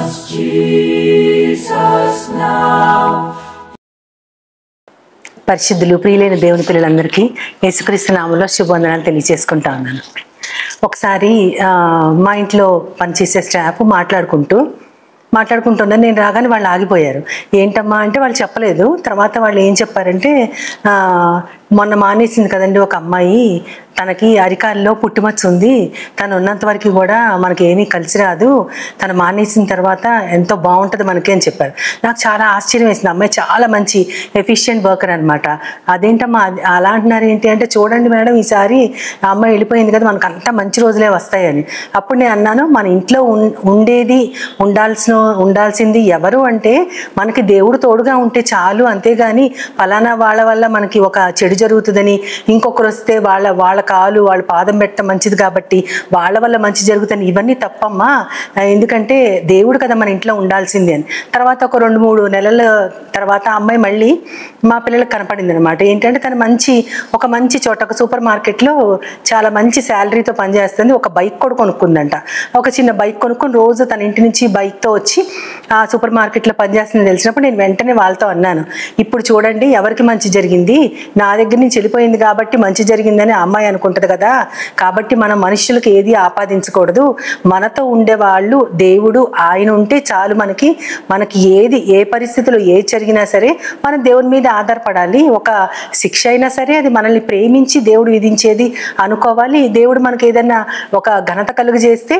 Jesus now. పరిశుద్ధులు ప్రియులైన దేవుని పిల్లలందరికీ యేసుక్రీస్తు నామములో శుభవందనాలు తెలియజేసుకుంటా ఉన్నాను. ఒకసారి మా ఇంట్లో పనిచేసే స్టాఫ్ మాట్లాడుకుంటున్నారు. నేను రాగానే వాళ్ళు ఆగిపోయారు. ఏంటమ్మా అంటే వాళ్ళు చెప్పలేదు. తర్వాత వాళ్ళు ఏం చెప్పారంటే, మొన్న మానేసింది కదండి ఒక అమ్మాయి, తనకి అరికాల్లో పుట్టుమచ్చ ఉంది, తను ఉన్నంత వరకు కూడా మనకి ఏమీ కలిసి రాదు, తను మానేసిన తర్వాత ఎంతో బాగుంటుంది మనకి అని చెప్పారు. నాకు చాలా ఆశ్చర్యం వేసింది. అమ్మాయి చాలా మంచి ఎఫిషియెంట్ వర్కర్ అనమాట. అదేంటమ్మా అలా అంటున్నారు ఏంటి అంటే, చూడండి మేడం ఈసారి ఆ అమ్మాయి వెళ్ళిపోయింది కదా, మనకు అంతా మంచి రోజులే వస్తాయని. అప్పుడు నేను అన్నాను, మన ఇంట్లో ఉండాల్సింది ఎవరు అంటే మనకి దేవుడు తోడుగా ఉంటే చాలు, అంతేగాని ఫలానా వాళ్ళ వల్ల మనకి ఒక చెడు జరుగుతుందని, ఇంకొకరు వస్తే వాళ్ళ కాలు వాళ్ళ పాదం పెట్టడం మంచిది కాబట్టి వాళ్ళ వల్ల మంచి జరుగుతుంది, ఇవన్నీ తప్పమ్మా. ఎందుకంటే దేవుడు కదా మన ఇంట్లో ఉండాల్సింది అని. తర్వాత ఒక 2-3 నెలల తర్వాత అమ్మాయి మళ్ళీ మా పిల్లలకు కనపడింది అనమాట. ఏంటంటే తను ఒక మంచి చోట, ఒక సూపర్ మార్కెట్లో చాలా మంచి శాలరీతో పనిచేస్తుంది. ఒక బైక్ కూడా కొనుక్కుందంట. ఒక చిన్న బైక్ కొనుక్కొని రోజు తన ఇంటి నుంచి బైక్తో వచ్చి ఆ సూపర్ మార్కెట్లో పనిచేస్తుందని తెలిసినప్పుడు నేను వెంటనే వాళ్ళతో అన్నాను, ఇప్పుడు చూడండి ఎవరికి మంచి జరిగింది, నా దగ్గర నుంచి వెళ్ళిపోయింది కాబట్టి మంచి జరిగిందని అమ్మాయి అనుకుంటుంది కదా. కాబట్టి మనం మనుషులకు ఏది ఆపాదించకూడదు. మనతో ఉండేవాళ్ళు దేవుడు ఆయన ఉంటే చాలు. మనకి ఏ పరిస్థితిలో ఏది జరిగినా సరే మనం దేవుని మీద ఆధారపడాలి. ఒక శిక్ష అయినా సరే అది మనల్ని ప్రేమించి దేవుడు విధించేది అనుకోవాలి. దేవుడు మనకి ఏదైనా ఒక ఘనత కలుగు చేస్తే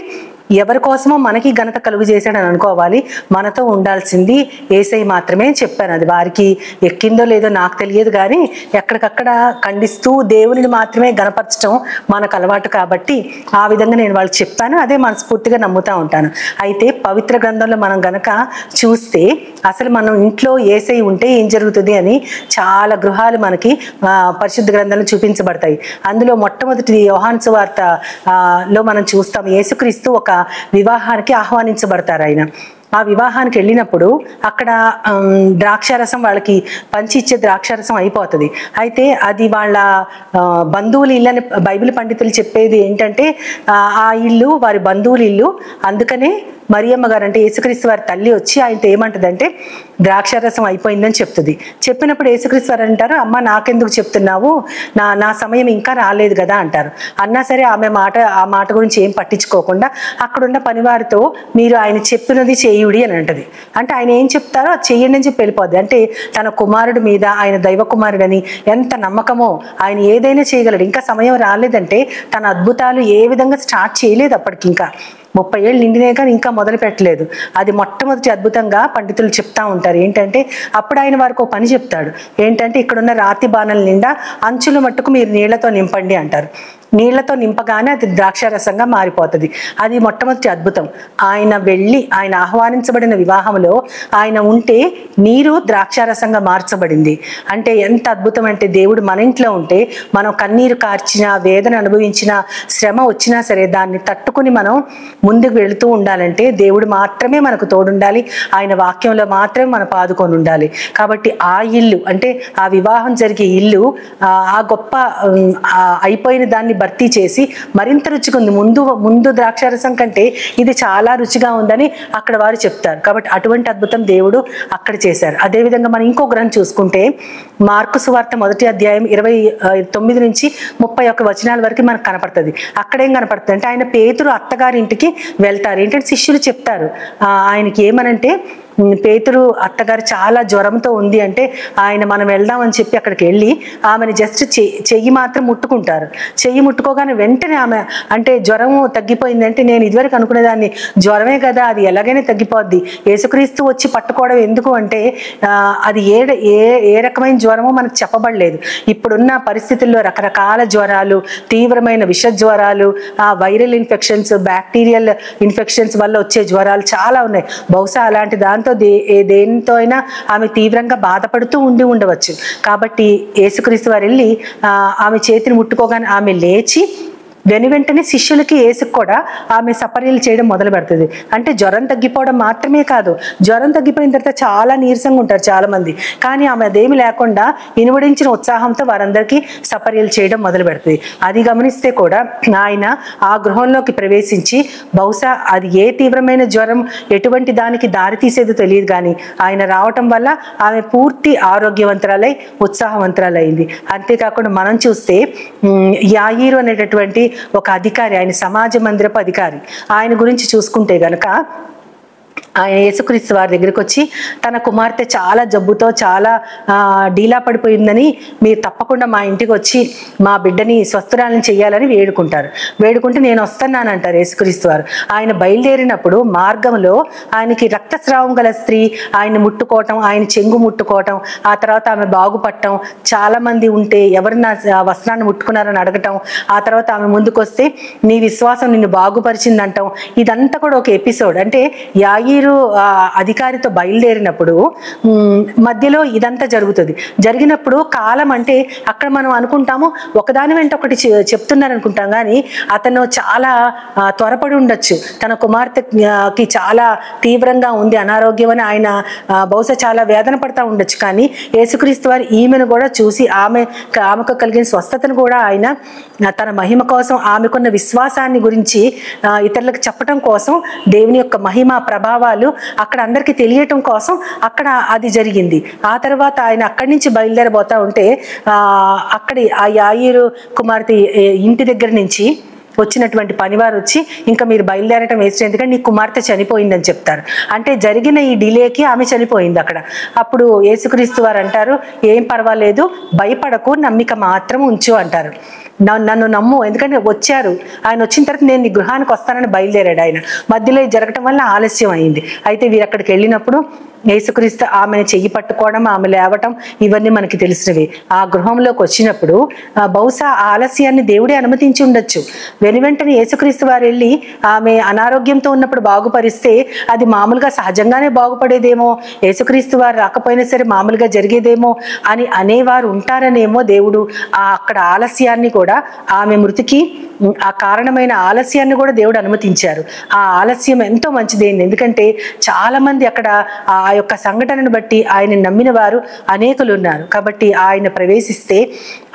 ఎవరి కోసమో మనకి ఘనత కలుగు చేశాడని అనుకోవాలి. మనతో ఉండాల్సింది యేసయ్య మాత్రమే చెప్పాను. అది వారికి ఎక్కిందో లేదో నాకు తెలియదు, కానీ ఎక్కడికక్కడ ఖండిస్తూ దేవుని మాత్రమే గణపరచడం మనకు అలవాటు కాబట్టి ఆ విధంగా నేను వాళ్ళకి చెప్పాను. అదే మనస్ఫూర్తిగా నమ్ముతూ ఉంటాను. అయితే పవిత్ర గ్రంథంలో మనం గనక చూస్తే అసలు మనం ఇంట్లో యేసయ్య ఉంటే ఏం జరుగుతుంది అని చాలా గృహాలు మనకి పరిశుద్ధ గ్రంథంలో చూపించబడతాయి. అందులో మొట్టమొదటిది యోహాను సువార్త లో మనం చూస్తాం. యేసుక్రీస్తు ఒక వివాహానికి ఆహ్వానించబడతారు. ఆయన ఆ వివాహానికి వెళ్ళినప్పుడు అక్కడ ద్రాక్షారసం వాళ్ళకి పంచి ఇచ్చే ద్రాక్షారసం అయిపోతుంది. అయితే అది వాళ్ళ బంధువుల ఇల్లు అని బైబిల్ పండితులు చెప్పేది ఏంటంటే, ఆ ఇల్లు వారి బంధువుల ఇల్లు. అందుకనే మరియమ్మ గారు అంటే యేసుక్రీస్తు వారి తల్లి వచ్చి ఆయనతో ఏమంటదంటే, ద్రాక్షారసం అయిపోయిందని చెప్తుంది. చెప్పినప్పుడు యేసుక్రీస్తు వారు అంటారు, అమ్మ నాకెందుకు చెప్తున్నావు, నా సమయం ఇంకా రాలేదు కదా అంటారు. అన్నా సరే ఆ మాట గురించి ఏం పట్టించుకోకుండా అక్కడున్న పనివారితో మీరు ఆయన చెప్పినది చేయుడి అని అంటది. అంటే ఆయన ఏం చెప్తారో అది చెయ్యండి అని చెప్పి వెళ్ళిపోద్ది. అంటే తన కుమారుడి మీద ఆయన దైవ కుమారుడని ఎంత నమ్మకమో, ఆయన ఏదైనా చేయగలడు. ఇంకా సమయం రాలేదంటే తన అద్భుతాలు ఏ విధంగా స్టార్ట్ చేయలేదు. అప్పటికి ఇంకా 30 ఏళ్ళు నిండినే కానీ ఇంకా మొదలు పెట్టలేదు. అది మొట్టమొదటి అద్భుతంగా పండితులు చెప్తా ఉంటారు. ఏంటంటే అప్పుడు ఆయన వారికి ఒక పని చెప్తాడు. ఏంటంటే ఇక్కడున్న రాతి బాణల నిండా అంచుల మట్టుకు మీరు నీళ్లతో నింపండి అంటారు. నీళ్లతో నింపగానే అది ద్రాక్షారసంగా మారిపోతుంది. అది మొట్టమొదటి అద్భుతం. ఆయన ఆహ్వానించబడిన వివాహంలో ఆయన ఉంటే నీరు ద్రాక్షారసంగా మార్చబడింది. అంటే ఎంత అద్భుతం అంటే, దేవుడు మన ఇంట్లో ఉంటే మనం కన్నీరు కార్చినా, వేదన అనుభవించినా, శ్రమ వచ్చినా సరే దాన్ని తట్టుకుని మనం ముందుకు వెళుతూ ఉండాలంటే దేవుడు మాత్రమే మనకు తోడుండాలి. ఆయన వాక్యంలో మాత్రమే మనం పాదుకొని ఉండాలి. కాబట్టి ఆ ఇల్లు అంటే ఆ వివాహం జరిగే ఇల్లు ఆ గొప్ప అయిపోయిన దాన్ని భర్తీ చేసి మరింత రుచిగా ఉంది. ముందు ద్రాక్షారసం కంటే ఇది చాలా రుచిగా ఉందని అక్కడ వారు చెప్తారు. కాబట్టి అటువంటి అద్భుతం దేవుడు అక్కడ చేశారు. అదేవిధంగా మనం ఇంకో గ్రంథం చూసుకుంటే మార్కు సువార్త 1వ అధ్యాయం 29 నుంచి 31 వచనాల వరకు మనకు కనపడుతుంది. అక్కడేం కనపడుతుంది అంటే, ఆయన పేతురు అత్తగారి ఇంటికి వెళ్తారు. ఏంటంటే శిష్యులు చెప్తారు ఆయనకి ఏమనంటే, పేతురు అత్తగారు చాలా జ్వరంతో ఉంది అంటే ఆయన మనం వెళ్దామని చెప్పి అక్కడికి వెళ్ళి ఆమెను జస్ట్ చెయ్యి మాత్రం ముట్టుకుంటారు. చెయ్యి ముట్టుకోగానే వెంటనే ఆమె అంటే జ్వరం తగ్గిపోయిందంటే, నేను ఇదివరకు అనుకునేదాన్ని జ్వరమే కదా అది ఎలాగైనా తగ్గిపోద్ది, యేసుక్రీస్తు వచ్చి పట్టుకోవడం ఎందుకు అంటే అది ఏ రకమైన జ్వరమో మనకు చెప్పబడలేదు. ఇప్పుడున్న పరిస్థితుల్లో రకరకాల జ్వరాలు, తీవ్రమైన విష జ్వరాలు, వైరల్ ఇన్ఫెక్షన్స్, బ్యాక్టీరియల్ ఇన్ఫెక్షన్స్ వల్ల వచ్చే జ్వరాలు చాలా ఉన్నాయి. బహుశా అలాంటి దాంతో దేనితో అయినా ఆమె తీవ్రంగా బాధపడుతూ ఉండవచ్చు. కాబట్టి యేసుక్రీస్తు వారు వెళ్ళి ఆమె చేతిని ముట్టుకోగానే ఆమె లేచి వెంటనే శిష్యులకి యేసుకు కూడా ఆమె సపర్యలు చేయడం మొదలు పెడుతుంది. అంటే జ్వరం తగ్గిపోవడం మాత్రమే కాదు, జ్వరం తగ్గిపోయిన తర్వాత చాలా నీరసంగా ఉంటారు చాలా మంది, కానీ ఆమె అదేమి లేకుండా ఇనువడించిన ఉత్సాహంతో వారందరికీ సపర్యలు చేయడం మొదలు పెడుతుంది. అది గమనిస్తే కూడా ఆయన ఆ గృహంలోకి ప్రవేశించి, బహుశా అది ఏ తీవ్రమైన జ్వరం ఎటువంటి దానికి దారి తీసేదో తెలియదు, కానీ ఆయన రావటం వల్ల ఆమె పూర్తి ఆరోగ్యవంతురాలై ఉత్సాహవంతురాలైంది. అంతేకాకుండా మనం చూస్తే యాయీరు అనేటటువంటి ఒక అధికారి, ఆయన సమాజ మందిరపు అధికారి, ఆయన గురించి చూసుకుంటే గనక ఆయన యేసుక్రీస్తు వారి దగ్గరికి వచ్చి తన కుమార్తె చాలా జబ్బుతో చాలా డీలా పడిపోయిందని, మీరు తప్పకుండా మా ఇంటికి వచ్చి మా బిడ్డని స్వస్థురాలను చేయాలని వేడుకుంటే నేను వస్తున్నానంటారు యేసుక్రీస్తు వారు. ఆయన బయలుదేరినప్పుడు మార్గంలో ఆయనకి రక్తస్రావం గల స్త్రీ ఆయన ముట్టుకోవటం, ఆయన చెంగు ముట్టుకోవటం, ఆ తర్వాత ఆమె బాగుపడటం, చాలా మంది ఉంటే ఎవరు నా వస్త్రాన్ని ముట్టుకున్నారని అడగటం, ఆ తర్వాత ఆమె ముందుకు వస్తే నీ విశ్వాసం నిన్ను బాగుపరిచిందంటాం. ఇదంతా కూడా ఒక ఎపిసోడ్. అంటే యాయీరు అధికారితో బయలుదేరినప్పుడు మధ్యలో ఇదంతా జరుగుతుంది. జరిగినప్పుడు కాలం అంటే అక్కడ మనం అనుకుంటాము ఒకదాని వెంట ఒకటి చెప్తున్నారు అనుకుంటాం, కానీ అతను చాలా త్వరపడి ఉండొచ్చు. తన కుమార్తెకి చాలా తీవ్రంగా ఉంది అనారోగ్యం అని ఆయన బహుశా చాలా వేదన పడతా ఉండొచ్చు. కానీ యేసుక్రీస్తు వారు ఈమెను కూడా చూసి ఆమెకు కలిగిన స్వస్థతను కూడా ఆయన తన మహిమ కోసం, ఆమెకున్న విశ్వాసాన్ని గురించి ఇతరులకు చెప్పటం కోసం, దేవుని యొక్క మహిమ ప్రభావాలు అక్కడ అందరికీ తెలియటం కోసం అక్కడ అది జరిగింది. ఆ తర్వాత ఆయన అక్కడి నుంచి బయలుదేరబోతా ఉంటే అక్కడి ఆ యాయీరు కుమార్తె ఇంటి దగ్గర నుంచి వచ్చినటువంటి పనివారు వచ్చి, ఇంకా మీరు బయలుదేరటం వేస్ట్, ఎందుకంటే నీ కుమార్తె చనిపోయిందని చెప్తారు. అంటే జరిగిన ఈ డిలేకి ఆమె చనిపోయింది అక్కడ. అప్పుడు యేసుక్రీస్తు వారు అంటారు, ఏం పర్వాలేదు, భయపడకు, నమ్మిక మాత్రం ఉంచు అంటారు. నన్ను నమ్ము, ఎందుకంటే వచ్చారు, ఆయన వచ్చిన తర్వాత నేను నీ గృహానికి వస్తానని బయలుదేరాడు. ఆయన మధ్యలో జరగటం వల్ల ఆలస్యం అయింది. అయితే వీరు అక్కడికి వెళ్ళినప్పుడు యేసుక్రీస్తు ఆమెను చెయ్యి పట్టుకోవడం, ఆమె లేవటం, ఇవన్నీ మనకి తెలిసినవి. ఆ గృహంలోకి వచ్చినప్పుడు బహుశా ఆలస్యాన్ని దేవుడే అనుమతించి ఉండొచ్చు. వెంటనే యేసుక్రీస్తు వారు వెళ్ళి ఆమె అనారోగ్యంతో ఉన్నప్పుడు బాగుపరిస్తే అది మామూలుగా సహజంగానే బాగుపడేదేమో, యేసుక్రీస్తు వారు రాకపోయినా సరే మామూలుగా జరిగేదేమో అని అనేవారు ఉంటారనేమో దేవుడు అక్కడ ఆలస్యాన్ని కూడా, ఆమె మృతికి ఆ కారణమైన ఆలస్యాన్ని కూడా దేవుడు అనుమతించారు. ఆ ఆలస్యం ఎంతో మంచిదైంది, ఎందుకంటే చాలా మంది అక్కడ ఆ యొక్క సంఘటనను బట్టి ఆయన నమ్మిన వారు అనేకులు ఉన్నారు. కాబట్టి ఆయన ప్రవేశిస్తే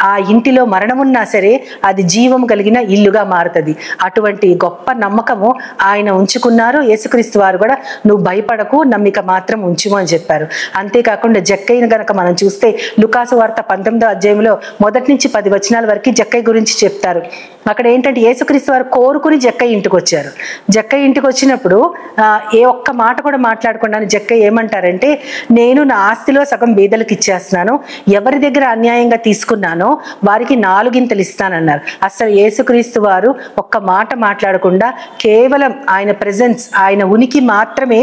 ఆ ఇంటిలో మరణమున్నా సరే అది జీవం కలిగిన ఇల్లుగా మారుతుంది. అటువంటి గొప్ప నమ్మకము ఆయన ఉంచుకున్నారు. యేసుక్రీస్తు వారు కూడా నువ్వు భయపడకు, నమ్మిక మాత్రం ఉంచుము అని చెప్పారు. అంతేకాకుండా జక్కయ్యను గనక మనం చూస్తే లూకాసు వార్త 19వ అధ్యాయంలో 1 నుంచి 10 వచనాల వరకు జక్కయ్య గురించి చెప్తారు. అక్కడ ఏంటంటే యేసుక్రీస్తు వారు కోరుకుని జక్కయ్య ఇంటికి వచ్చారు. జక్కయ్య ఇంటికి వచ్చినప్పుడు ఏ ఒక్క మాట కూడా మాట్లాడకుండా జక్కయ్య ఏమంటారంటే, నేను నా ఆస్తిలో సగం బీదలకు ఇచ్చేస్తున్నాను, ఎవరి దగ్గర అన్యాయంగా తీసుకున్నానో వారికి 4 ఇస్తానన్నారు. అసలు యేసుక్రీస్తు వారు ఒక్క మాట మాట్లాడకుండా కేవలం ఆయన ప్రెజెన్స్, ఆయన ఉనికి మాత్రమే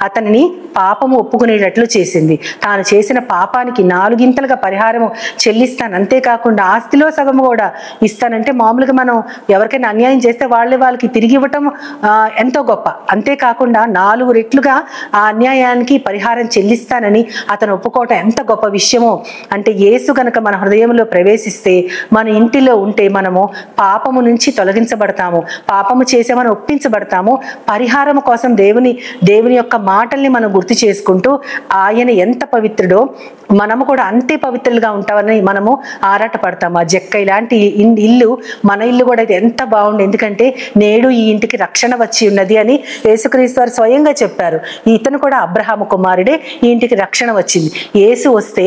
అతనిని పాపము ఒప్పుకునేటట్లు చేసింది. తాను చేసిన పాపానికి 4 పరిహారము చెల్లిస్తాను, అంతేకాకుండా ఆస్తిలో సగము కూడా ఇస్తానంటే, మామూలుగా మనం ఎవరికైనా అన్యాయం చేస్తే వాళ్ళకి తిరిగి ఇవ్వటం ఎంతో గొప్ప. అంతేకాకుండా 4 రెట్లుగా ఆ అన్యాయానికి పరిహారం చెల్లిస్తానని అతను ఒప్పుకోవటం ఎంత గొప్ప విషయమో. అంటే యేసు గనక మన హృదయంలో ప్రవేశిస్తే, మన ఇంటిలో ఉంటే మనము పాపము నుంచి తొలగించబడతాము, పాపము చేసామని ఒప్పించబడతాము. పరిహారం కోసం దేవుని యొక్క మాటల్ని మనం గుర్తు చేసుకుంటూ ఆయన ఎంత పవిత్రుడో మనము కూడా అంతే పవిత్రులుగా ఉంటామని మనము ఆరాటపడతాము. ఆ జక్కయ్య లాంటి ఇల్లు మన ఇల్లు కూడా ఎంత బాగుంది, ఎందుకంటే నేడు ఈ ఇంటికి రక్షణ వచ్చి ఉన్నది అని యేసుక్రీస్తు వారు స్వయంగా చెప్పారు. ఇతను కూడా అబ్రహాము కుమారుడే, ఈ ఇంటికి రక్షణ వచ్చింది. యేసు వస్తే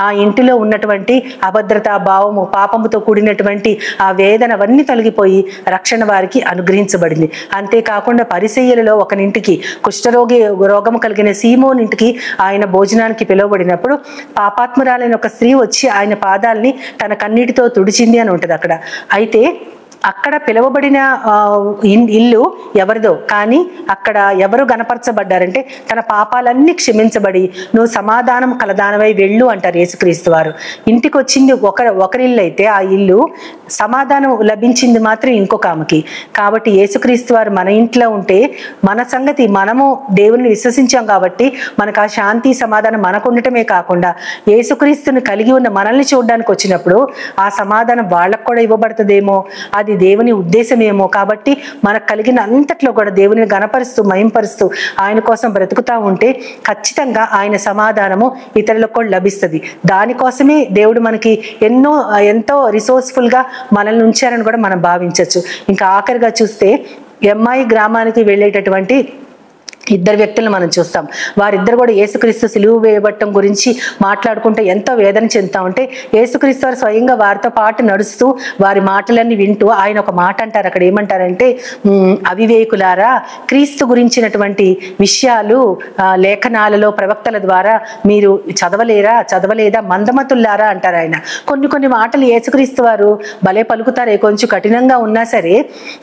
ఆ ఇంటిలో ఉన్నటువంటి అభద్రతా భావము, పాపముతో కూడినటువంటి ఆ వేదన అవన్నీ తొలగిపోయి రక్షణ వారికి అనుగ్రహించబడింది. అంతేకాకుండా పరిసయ్యులలో ఒకనింటికి రోగము కలిగిన సీమోనింటికి ఆయన భోజనానికి పిలువబడినప్పుడు పాపాత్మురాలైన ఒక స్త్రీ వచ్చి ఆయన పాదాలని తన కన్నీటితో తుడిచింది అని ఉంటుంది అక్కడ. అయితే అక్కడ పిలువబడిన ఇల్లు ఎవరిదో, కానీ అక్కడ ఎవరు గణపరచబడ్డారంటే తన పాపాలన్నీ క్షమించబడి నువ్వు సమాధానం కలదానమై వెళ్ళు అంటారు యేసుక్రీస్తు వారు. ఇంటికి వచ్చింది ఒకరిల్లు అయితే ఆ ఇల్లు సమాధానం లభించింది మాత్రం ఇంకొక ఆమెకి. కాబట్టి యేసుక్రీస్తు వారు మన ఇంట్లో ఉంటే మన సంగతి, మనము దేవుని విశ్వసించాం కాబట్టి మనకు ఆ శాంతి సమాధానం మనకు ఉండటమే కాకుండా యేసుక్రీస్తుని కలిగి ఉన్న మనల్ని చూడడానికి వచ్చినప్పుడు ఆ సమాధానం వాళ్ళకు కూడా ఇవ్వబడుతుందేమో, అది అది దేవుని ఉద్దేశమేమో. కాబట్టి మనకు కలిగిన అంతట్లో కూడా దేవుని గణపరుస్తూ మహింపరుస్తూ ఆయన కోసం బ్రతుకుతా ఉంటే ఖచ్చితంగా ఆయన సమాధానము ఇతరులకు కూడా లభిస్తుంది. దానికోసమే దేవుడు మనకి ఎంతో రిసోర్స్ఫుల్గా మనల్ని ఉంచారని కూడా మనం భావించవచ్చు. ఇంకా ఆఖరిగా చూస్తే ఎంఐ గ్రామానికి వెళ్ళేటటువంటి ఇద్దరు వ్యక్తులను మనం చూస్తాం. వారిద్దరు కూడా యేసుక్రీస్తు సిలువ వేయబట్టం గురించి మాట్లాడుకుంటే ఎంతో వేదన చెందుతా ఉంటే యేసుక్రీస్తు వారు స్వయంగా వారితో పాటు నడుస్తూ వారి మాటలన్నీ వింటూ ఆయన ఒక మాట అంటారు. అక్కడ ఏమంటారంటే, అవివేకులారా, క్రీస్తు గురించినటువంటి విషయాలు లేఖనాలలో ప్రవక్తల ద్వారా మీరు చదవలేదా, మందమతుల్లారా అంటారు ఆయన. కొన్ని మాటలు యేసుక్రీస్తు వారు భలే పలుకుతారే, కొంచెం కఠినంగా ఉన్నా సరే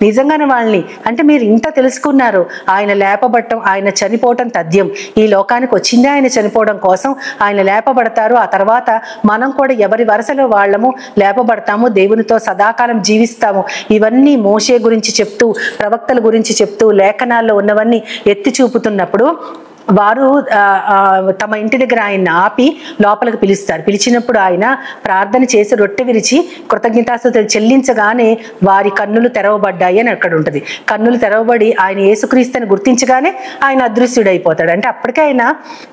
నిజంగానే వాళ్ళని అంటే మీరు ఇంత తెలుసుకున్నారు, ఆయన లేపబట్టం, ఆయన చనిపోవటం తథ్యం, ఈ లోకానికి వచ్చిందే ఆయన చనిపోవడం కోసం, ఆయన లేపబడతారు. ఆ తర్వాత మనం కూడా ఎవరి వరుసలో వాళ్ళము లేపబడతాము, దేవునితో సదాకాలం జీవిస్తాము. ఇవన్నీ మోషే గురించి చెప్తూ, ప్రవక్తల గురించి చెప్తూ, లేఖనాల్లో ఉన్నవన్నీ ఎత్తి చూపుతున్నప్పుడు వారు తమ ఇంటి దగ్గర ఆయన ఆపి లోపలికి పిలుస్తారు. పిలిచినప్పుడు ఆయన ప్రార్థన చేసి రొట్టె విరిచి కృతజ్ఞతాస్తుతులు చెల్లించగానే వారి కన్నులు తెరవబడ్డాయి అని అక్కడ ఉంటుంది. కన్నులు తెరవబడి ఆయన యేసుక్రీస్తుని గుర్తించగానే ఆయన అదృశ్యుడైపోతాడు. అంటే అప్పటికే ఆయన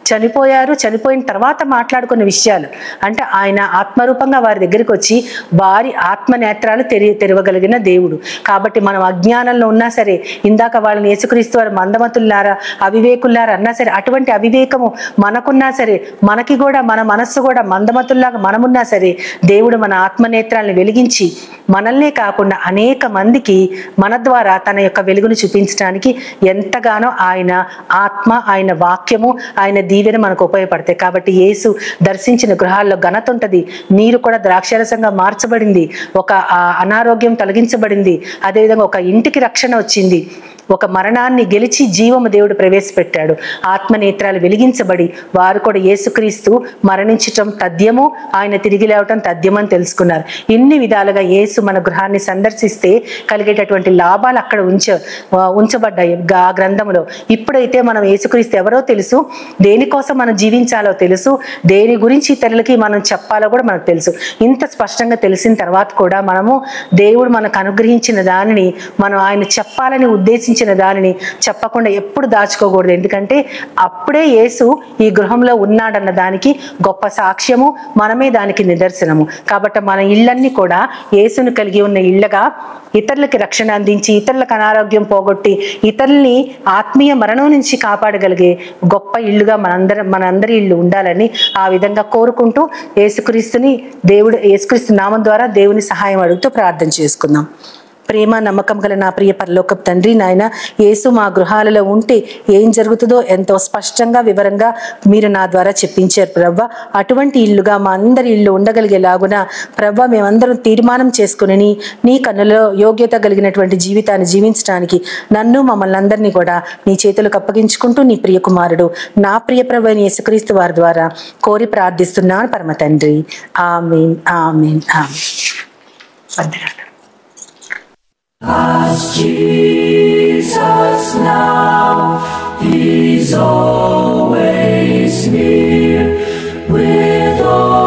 చనిపోయారు. చనిపోయిన తర్వాత మాట్లాడుకున్న విషయాలు అంటే ఆయన ఆత్మరూపంగా వారి దగ్గరికి వచ్చి వారి ఆత్మ నేత్రాలు తెరవగలిగిన దేవుడు. కాబట్టి మనం అజ్ఞానంలో ఉన్నా సరే, ఇందాక వాళ్ళని యేసుక్రీస్తు వారు మందమతుల్లారా, అవివేకుల్లారా అన్నా సరే, అటువంటి అవివేకము మనకున్నా సరే, మనకి కూడా మన మనస్సు కూడా మందమతుల్లాగా మనమున్నా సరే, దేవుడు మన ఆత్మనేత్రాలను వెలిగించి మనల్నే కాకుండా అనేక మందికి మన ద్వారా తన యొక్క వెలుగును చూపించడానికి ఎంతగానో ఆయన ఆత్మ, ఆయన వాక్యము, ఆయన దీవెన మనకు ఉపయోగపడతాయి. కాబట్టి యేసు దర్శించిన గృహాల్లో ఘనత ఉంటుంది. నీరు కూడా ద్రాక్షారసంగా మార్చబడింది. ఒక అనారోగ్యం తొలగించబడింది. అదేవిధంగా ఒక ఇంటికి రక్షణ వచ్చింది. ఒక మరణాన్ని గెలిచి జీవము దేవుడు ప్రవేశపెట్టాడు. ఆత్మనేత్రాలు వెలిగించబడి వారు కూడా యేసుక్రీస్తు మరణించటం తథ్యము, ఆయన తిరిగి లేవటం తథ్యమని తెలుసుకున్నారు. ఇన్ని విధాలుగా యేసు మన గృహాన్ని సందర్శిస్తే కలిగేటటువంటి లాభాలు అక్కడ ఉంచబడ్డాయి ఆ గ్రంథంలో. ఇప్పుడైతే మనం యేసుక్రీస్తు ఎవరో తెలుసు, దేనికోసం మనం జీవించాలో తెలుసు, దేని గురించి ఇతరులకి మనం చెప్పాలో కూడా మనకు తెలుసు. ఇంత స్పష్టంగా తెలిసిన తర్వాత కూడా మనము దేవుడు మనకు అనుగ్రహించిన దానిని మనం ఆయన చెప్పాలని ఉద్దేశించిన దానిని చెప్పకుండా ఎప్పుడు దాచుకోకూడదు. ఎందుకంటే అప్పుడే యేసు ఈ గృహంలో ఉన్నాడన్న దానికి గొప్ప సాక్ష్యము, మనమే దానికి నిదర్శనము. కాబట్టి మన ఇళ్ళన్నీ కూడా యేసును కలిగి ఉన్న ఇళ్ళగా ఇతరులకి రక్షణ అందించి, ఇతరులకు అనారోగ్యం పోగొట్టి, ఇతరుల్ని ఆత్మీయ మరణం నుంచి కాపాడగలిగే గొప్ప ఇళ్ళుగా మనందరి ఇల్లు ఉండాలని ఆ విధంగా కోరుకుంటూ యేసుక్రీస్తు నామం ద్వారా దేవుని సహాయం అడుగుతూ ప్రార్థన చేసుకుందాం. ప్రేమ నమ్మకం గల నా ప్రియ పరలోకపు తండ్రి, నాయన యేసు మా గృహాలలో ఉంటే ఏం జరుగుతుందో ఎంతో స్పష్టంగా వివరంగా మీరు నా ద్వారా చెప్పించారు ప్రవ్వ. అటువంటి ఇల్లుగా మా అందరి ఇల్లు ఉండగలిగేలాగున ప్రవ్వ మేమందరం తీర్మానం చేసుకుని నీ కన్నులో యోగ్యత కలిగినటువంటి జీవితాన్ని జీవించడానికి నన్ను మమ్మల్ని అందరినీ కూడా నీ చేతులకు అప్పగించుకుంటూ నీ ప్రియ కుమారుడు నా ప్రియ ప్రభు యేసుక్రీస్తు వారి ద్వారా కోరి ప్రార్థిస్తున్నాను పరమ తండ్రి. ఆమేన్, ఆమేన్, ఆమేన్. As Jesus now, He's always near with all